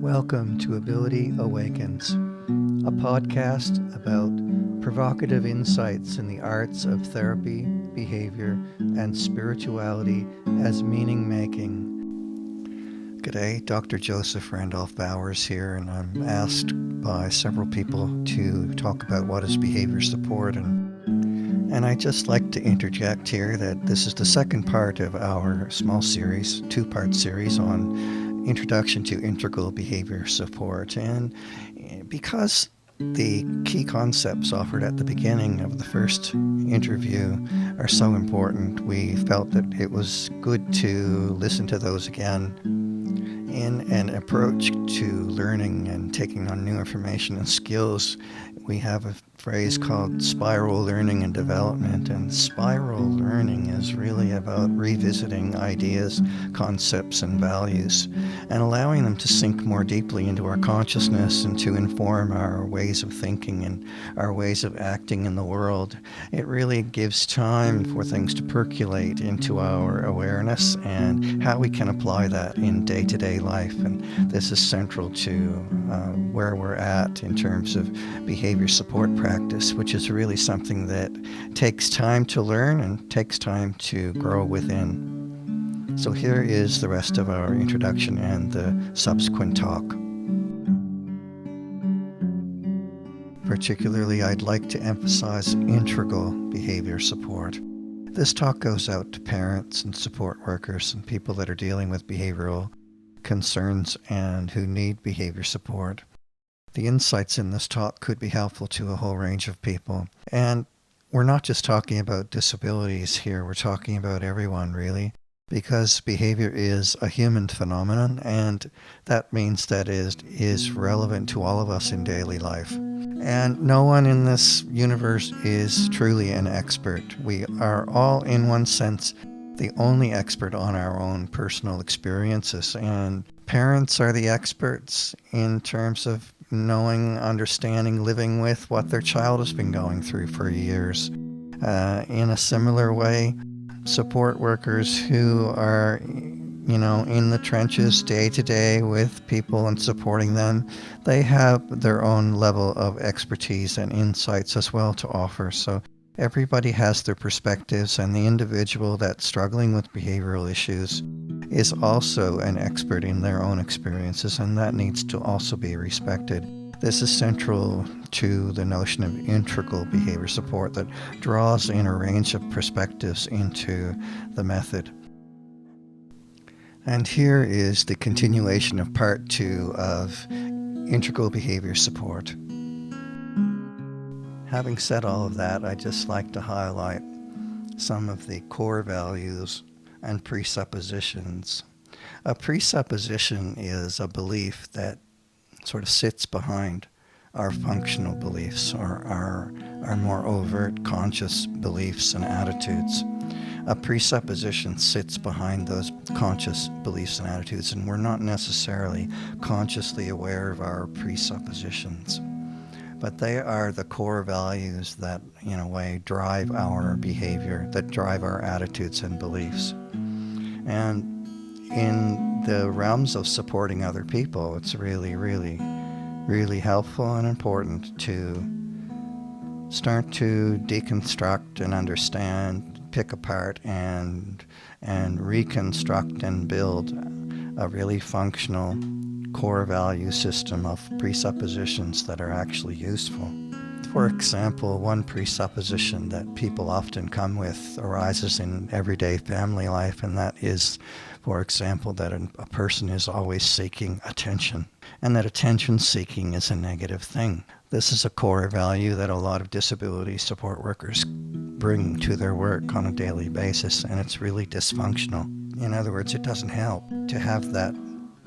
Welcome to Ability Awakens, a podcast about provocative insights in the arts of therapy, behavior, and spirituality as meaning making. G'day, Dr. Joseph Randolph Bowers here, and I'm asked by several people to talk about what is behavior support, and I'd just like to interject here that this is the second part of our small series, two-part series on Introduction to Integral Behavior Support. And because the key concepts offered at the beginning of the first interview are so important, we felt that it was good to listen to those again in an approach to learning and taking on new information and skills. We have a phrase called spiral learning and development, and spiral learning is really about revisiting ideas, concepts, and values, and allowing them to sink more deeply into our consciousness and to inform our ways of thinking and our ways of acting in the world. It really gives time for things to percolate into our awareness and how we can apply that in day-to-day life. And this is central to where we're at in terms of behavior support practice, which is really something that takes time to learn and takes time to grow within. So here is the rest of our introduction and the subsequent talk. Particularly, I'd like to emphasize integral behavior support. This talk goes out to parents and support workers and people that are dealing with behavioral concerns and who need behavior support. The insights in this talk could be helpful to a whole range of people. And we're not just talking about disabilities here, we're talking about everyone really, because behavior is a human phenomenon, and that means that it is relevant to all of us in daily life. And no one in this universe is truly an expert. We are all, in one sense, the only expert on our own personal experiences, and parents are the experts in terms of knowing, understanding, living with what their child has been going through for years. In a similar way, support workers who are, in the trenches day to day with people and supporting them, they have their own level of expertise and insights as well to offer. So everybody has their perspectives, and the individual that's struggling with behavioral issues is also an expert in their own experiences, and that needs to also be respected. This is central to the notion of integral behavior support that draws in a range of perspectives into the method. And here is the continuation of part 2 of integral behavior support. Having said all of that, I'd just like to highlight some of the core values and presuppositions. A presupposition is a belief that sort of sits behind our functional beliefs or our more overt conscious beliefs and attitudes. A presupposition sits behind those conscious beliefs and attitudes, and we're not necessarily consciously aware of our presuppositions. But they are the core values that, in a way, drive our behavior, that drive our attitudes and beliefs. And in the realms of supporting other people, it's really, really, really helpful and important to start to deconstruct and understand, pick apart and reconstruct and build a really functional core value system of presuppositions that are actually useful. For example, one presupposition that people often come with arises in everyday family life, and that is, for example, that a person is always seeking attention, and that attention seeking is a negative thing. This is a core value that a lot of disability support workers bring to their work on a daily basis, and it's really dysfunctional. In other words, it doesn't help to have that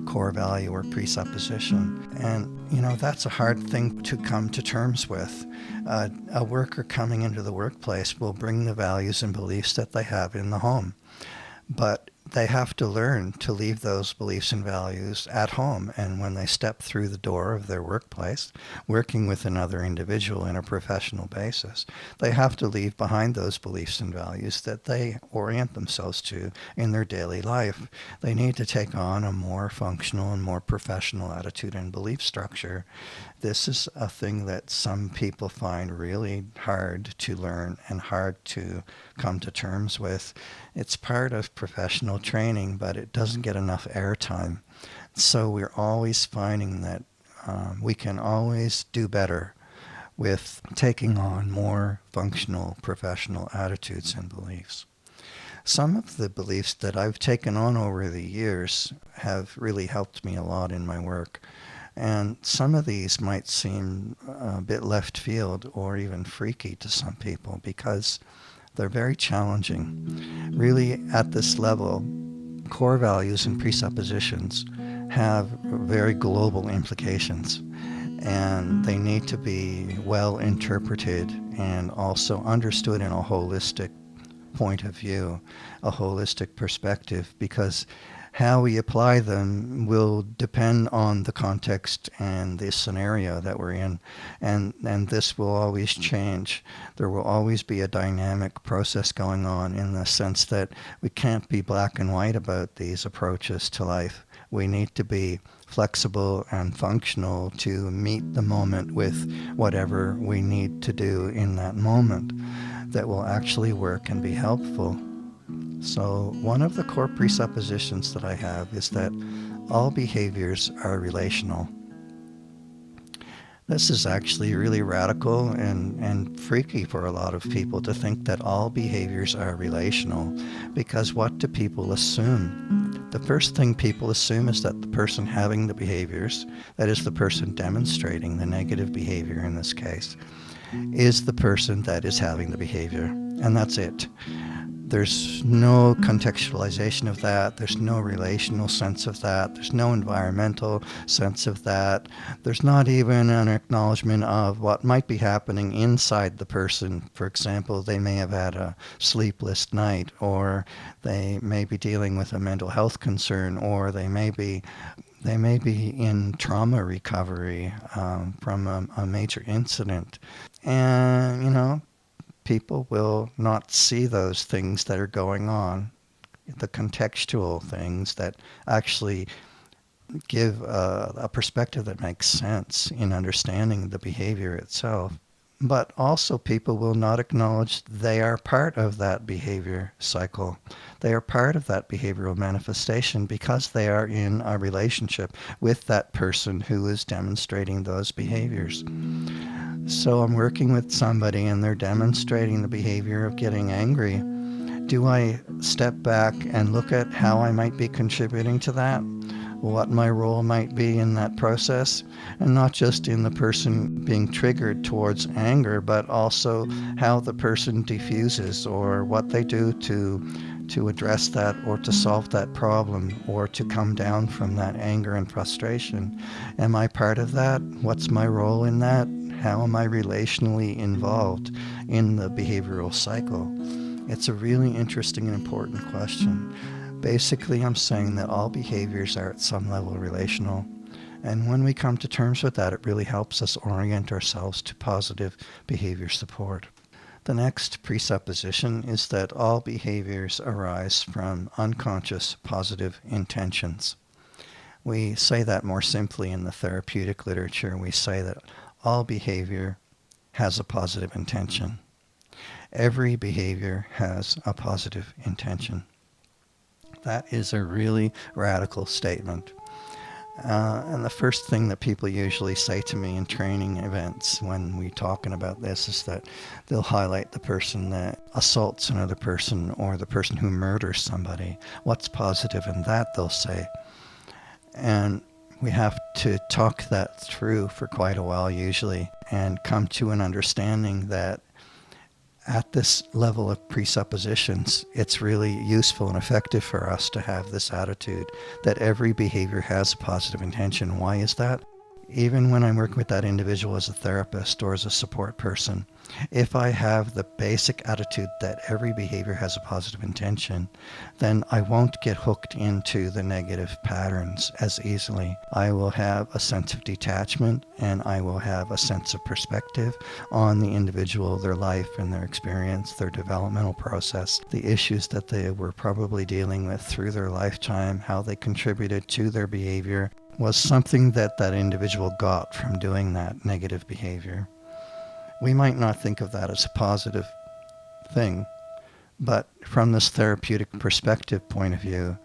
core value or presupposition. And, that's a hard thing to come to terms with. A worker coming into the workplace will bring the values and beliefs that they have in the home. But they have to learn to leave those beliefs and values at home. And when they step through the door of their workplace, working with another individual in a professional basis, they have to leave behind those beliefs and values that they orient themselves to in their daily life. They need to take on a more functional and more professional attitude and belief structure. This is a thing that some people find really hard to learn and hard to come to terms with. It's part of professional training, but it doesn't get enough airtime. So we're always finding that we can always do better with taking on more functional professional attitudes and beliefs. Some of the beliefs that I've taken on over the years have really helped me a lot in my work. And some of these might seem a bit left field or even freaky to some people because they're very challenging. Really, at this level, core values and presuppositions have very global implications, and they need to be well interpreted and also understood in a holistic point of view, a holistic perspective, because how we apply them will depend on the context and the scenario that we're in. And this will always change. There will always be a dynamic process going on in the sense that we can't be black and white about these approaches to life. We need to be flexible and functional to meet the moment with whatever we need to do in that moment that will actually work and be helpful. So one of the core presuppositions that I have is that all behaviors are relational. This is actually really radical and freaky for a lot of people to think that all behaviors are relational, because what do people assume? The first thing people assume is that the person having the behaviors, that is the person demonstrating the negative behavior in this case, is the person that is having the behavior, and that's it. There's no contextualization of that. There's no relational sense of that. There's no environmental sense of that. There's not even an acknowledgement of what might be happening inside the person. For example, they may have had a sleepless night, or they may be dealing with a mental health concern, or they may be in trauma recovery from a major incident. And, people will not see those things that are going on, the contextual things that actually give a perspective that makes sense in understanding the behavior itself. But also people will not acknowledge they are part of that behavior cycle. They are part of that behavioral manifestation because they are in a relationship with that person who is demonstrating those behaviors. So I'm working with somebody and they're demonstrating the behavior of getting angry. Do I step back and look at how I might be contributing to that? What my role might be in that process, and not just in the person being triggered towards anger, but also how the person diffuses or what they do to address that or to solve that problem or to come down from that anger and frustration. Am I part of that? What's my role in that? How am I relationally involved in the behavioral cycle? It's a really interesting and important question. Basically, I'm saying that all behaviors are at some level relational. And when we come to terms with that, it really helps us orient ourselves to positive behavior support. The next presupposition is that all behaviors arise from unconscious positive intentions. We say that more simply in the therapeutic literature. We say that all behavior has a positive intention. Every behavior has a positive intention. That is a really radical statement. And the first thing that people usually say to me in training events when we're talking about this is that they'll highlight the person that assaults another person or the person who murders somebody. What's positive in that, they'll say. And we have to talk that through for quite a while usually and come to an understanding that at this level of presuppositions, it's really useful and effective for us to have this attitude that every behavior has a positive intention. Why is that? Even when I'm working with that individual as a therapist or as a support person, if I have the basic attitude that every behavior has a positive intention, then I won't get hooked into the negative patterns as easily. I will have a sense of detachment, and I will have a sense of perspective on the individual, their life and their experience, their developmental process, the issues that they were probably dealing with through their lifetime, how they contributed to their behavior, was something that that individual got from doing that negative behavior. We might not think of that as a positive thing, but from this therapeutic perspective point of view,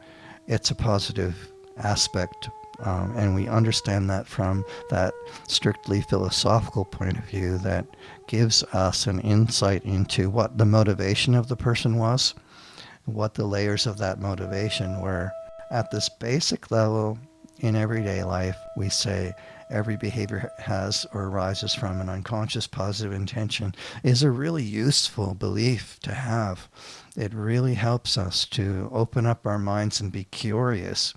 it's a positive aspect. And we understand that from that strictly philosophical point of view that gives us an insight into what the motivation of the person was, what the layers of that motivation were. At this basic level, in everyday life, we say every behavior has or arises from an unconscious positive intention is a really useful belief to have. It really helps us to open up our minds and be curious,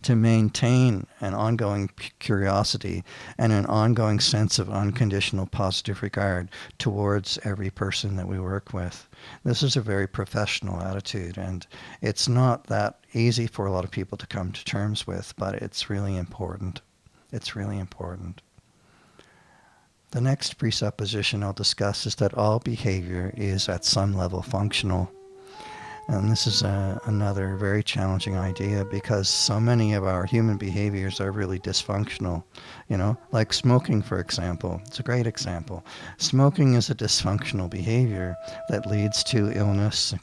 to maintain an ongoing curiosity and an ongoing sense of unconditional positive regard towards every person that we work with. This is a very professional attitude, and it's not that easy for a lot of people to come to terms with, but it's really important. It's really important. The next presupposition I'll discuss is that all behavior is at some level functional. And this is another very challenging idea because so many of our human behaviors are really dysfunctional. Like smoking, for example. It's a great example. Smoking is a dysfunctional behavior that leads to illness,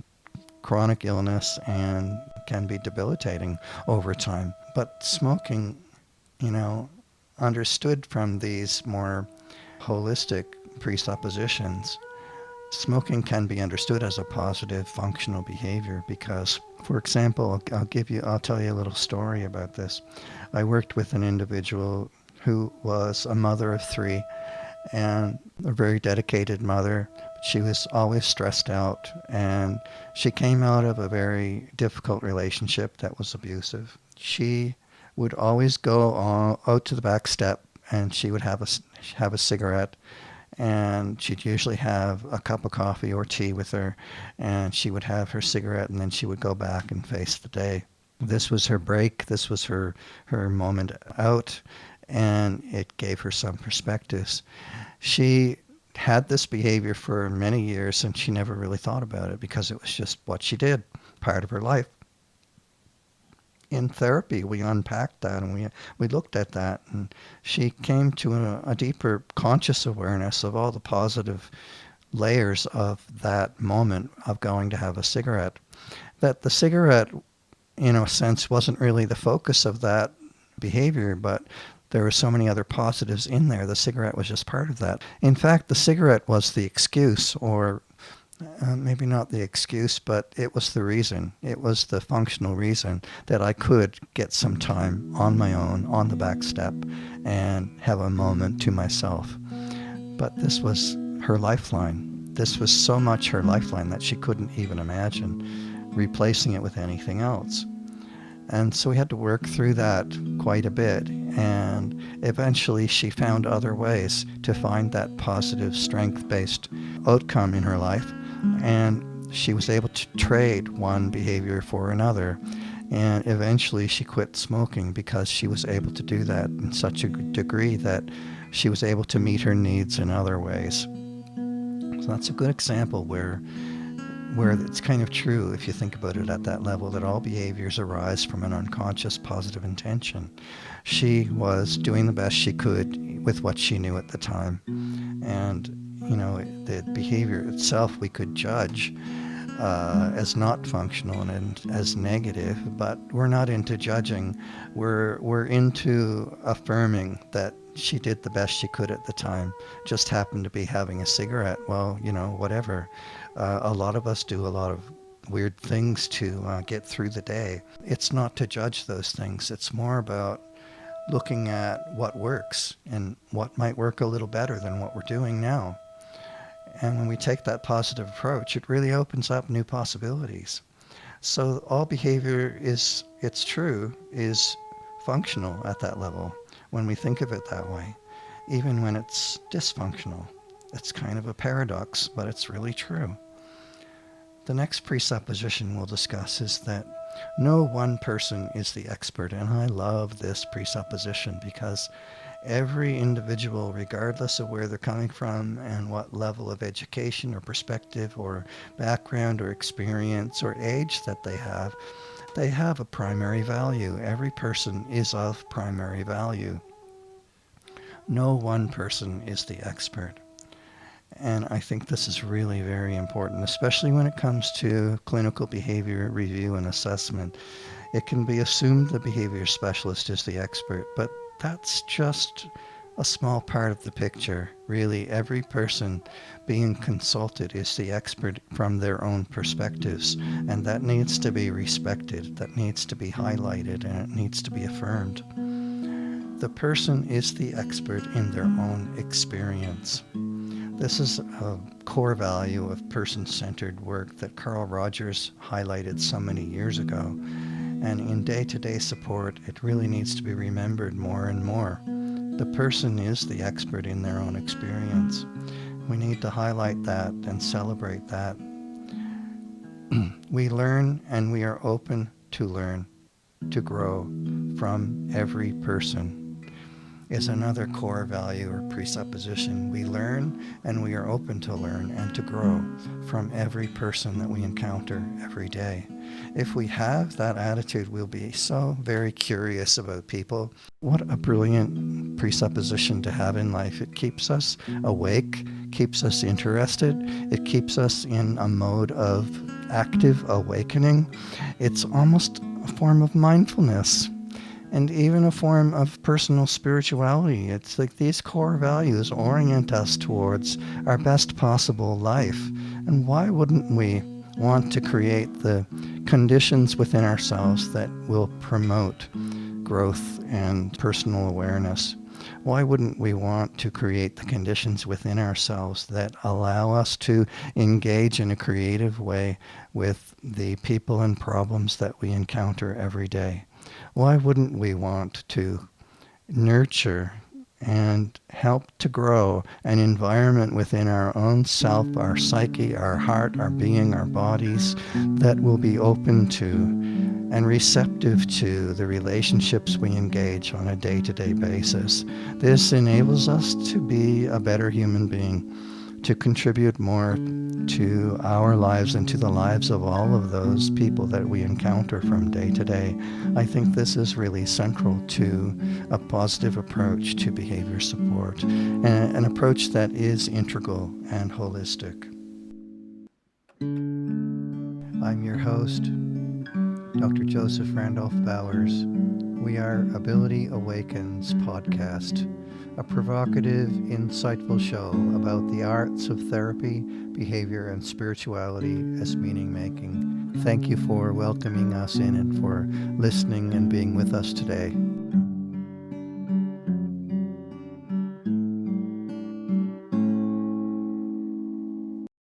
chronic illness, and can be debilitating over time. But smoking, understood from these more holistic presuppositions, smoking can be understood as a positive functional behavior because, for example, I'll tell you a little story about this. I worked with an individual who was a mother of three and a very dedicated mother. She was always stressed out, and she came out of a very difficult relationship that was abusive. She would always go out to the back step, and she would have a cigarette, and she'd usually have a cup of coffee or tea with her, and she would have her cigarette, and then she would go back and face the day. This was her break. This was her moment out, and it gave her some perspectives. She had this behavior for many years, and she never really thought about it because it was just what she did, part of her life. In therapy, we unpacked that, and we looked at that, and she came to a deeper conscious awareness of all the positive layers of that moment of going to have a cigarette. That the cigarette, in a sense, wasn't really the focus of that behavior, but there were so many other positives in there. The cigarette was just part of that. In fact, the cigarette was the excuse, or maybe not the excuse, but it was the reason. It was the functional reason that I could get some time on my own, on the back step, and have a moment to myself. But this was her lifeline. This was so much her lifeline that she couldn't even imagine replacing it with anything else. And so we had to work through that quite a bit. And eventually she found other ways to find that positive strength-based outcome in her life. And she was able to trade one behavior for another. And eventually she quit smoking because she was able to do that in such a degree that she was able to meet her needs in other ways. So that's a good example where it's kind of true, if you think about it at that level, that all behaviors arise from an unconscious positive intention. She was doing the best she could with what she knew at the time. And, the behavior itself we could judge as not functional and as negative, but we're not into judging. We're into affirming that she did the best she could at the time. Just happened to be having a cigarette. Well, whatever. A lot of us do a lot of weird things to get through the day. It's not to judge those things. It's more about looking at what works and what might work a little better than what we're doing now. And when we take that positive approach, it really opens up new possibilities. So all behavior is functional at that level when we think of it that way, even when it's dysfunctional. It's kind of a paradox, but it's really true. The next presupposition we'll discuss is that no one person is the expert, and I love this presupposition because every individual, regardless of where they're coming from and what level of education or perspective or background or experience or age that they have a primary value. Every person is of primary value. No one person is the expert. And I think this is really very important, especially when it comes to clinical behavior review and assessment. It can be assumed the behavior specialist is the expert, but that's just a small part of the picture. Really, every person being consulted is the expert from their own perspectives, and that needs to be respected, that needs to be highlighted, and it needs to be affirmed. The person is the expert in their own experience. This is a core value of person-centered work that Carl Rogers highlighted so many years ago. And in day-to-day support, it really needs to be remembered more and more. The person is the expert in their own experience. We need to highlight that and celebrate that. We learn and we are open to learn, to grow from every person. Is another core value or presupposition. We learn and we are open to learn and to grow from every person that we encounter every day. If we have that attitude, we'll be so very curious about people. What a brilliant presupposition to have in life. It keeps us awake, keeps us interested, it keeps us in a mode of active awakening. It's almost a form of mindfulness. And even a form of personal spirituality. It's like these core values orient us towards our best possible life. And why wouldn't we want to create the conditions within ourselves that will promote growth and personal awareness? Why wouldn't we want to create the conditions within ourselves that allow us to engage in a creative way with the people and problems that we encounter every day? Why wouldn't we want to nurture and help to grow an environment within our own self, our psyche, our heart, our being, our bodies, that will be open to and receptive to the relationships we engage on a day-to-day basis? This enables us to be a better human being, to contribute more to our lives and to the lives of all of those people that we encounter from day to day. I think this is really central to a positive approach to behavior support, and an approach that is integral and holistic. I'm your host, Dr. Joseph Randolph Bowers. We are Ability Awakens podcast, a provocative, insightful show about the arts of therapy, behavior, and spirituality as meaning-making. Thank you for welcoming us in and for listening and being with us today.